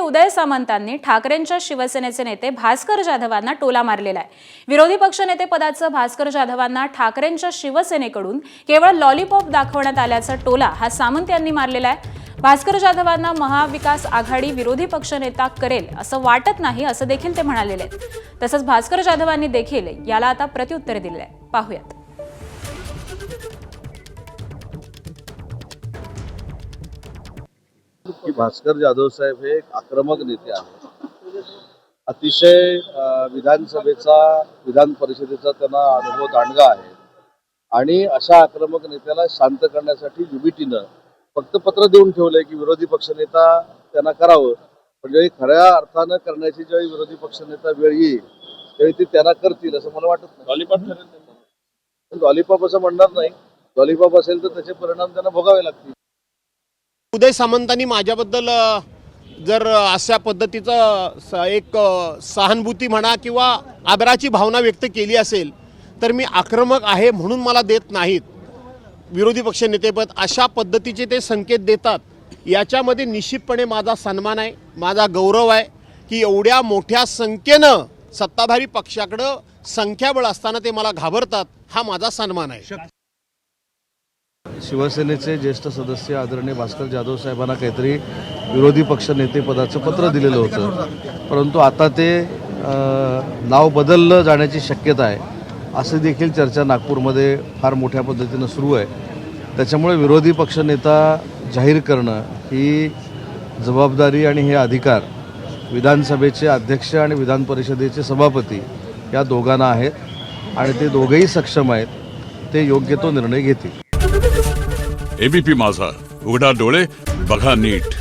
उदय सामंतांनी ठाकरेंच्या शिवसेनेचे नेते भास्कर जाधवांना टोला मारलेला आहे। विरोधी पक्षनेते पदाचं भास्कर जाधवांना ठाकरेंच्या शिवसेनेकडून केवळ लॉलीपॉप दाखवण्यात आल्याचा टोला हा सामंत यांनी मारलेला आहे। भास्कर जाधवांना महाविकास आघाडी विरोधी पक्षनेता करेल असं वाटत नाही असं देखील ते म्हणालेले आहेत। तसंच भास्कर जाधवांनी देखील याला आता प्रत्युत्तर दिले आहे। पाहूयात। की भास्कर जाधव साहेब हे एक आक्रमक नेते आहेत। अतिशय विधानसभेचा विधान परिषदेचा त्यांना अनुभव दांडगा आहे आणि अशा आक्रमक नेत्याला शांत करण्यासाठी युबीटीनं फक्त पत्र देऊन ठेवलंय की विरोधी पक्षनेता त्यांना करावं, पण ज्यावेळी खऱ्या अर्थानं करण्याची ज्यावेळी विरोधी पक्षनेता वेळ येईल त्यावेळी ते त्यांना करतील असं मला वाटत नाही। लॉलीपॉप असं म्हणणार नाही, लॉलीपॉप असेल तर त्याचे परिणाम त्यांना भोगावे लागतील। उदय सामंतांनी माझ्याबद्दल जर अशा पद्धतीचं एक सहानुभूती म्हणा किंवा आदराची भावना व्यक्त केली असेल तर मी आक्रमक आहे म्हणून मला देत नाहीत विरोधी पक्षनेतेपद, अशा पद्धतीचे ते संकेत देतात। याच्यामध्ये निश्चितपणे माझा सन्मान आहे, माझा गौरव आहे की एवढ्या मोठ्या संख्येनं सत्ताधारी पक्षाकडं संख्याबळ असताना ते मला घाबरतात, हा माझा सन्मान आहे। शिवसेनेचे ज्येष्ठ सदस्य आदरणीय भास्कर जाधव साहेबांना काहीतरी विरोधी पक्ष नेतेपदाचं पत्र दिलेलं होतं, परंतु आता ते नाव बदललं जाण्याची शक्यता आहे अशी देखील चर्चा नागपूरमध्ये फार मोठ्या पद्धतीनं सुरू आहे। त्याच्यामुळे विरोधी पक्षनेता जाहीर करणं ही जबाबदारी आणि हे अधिकार विधानसभेचे अध्यक्ष आणि विधान परिषदेचे सभापती या दोघांना आहेत आणि ते दोघेही सक्षम आहेत, ते योग्य तो निर्णय घेतील। एबीपी माझा, उघडा डोळे बघा नीट।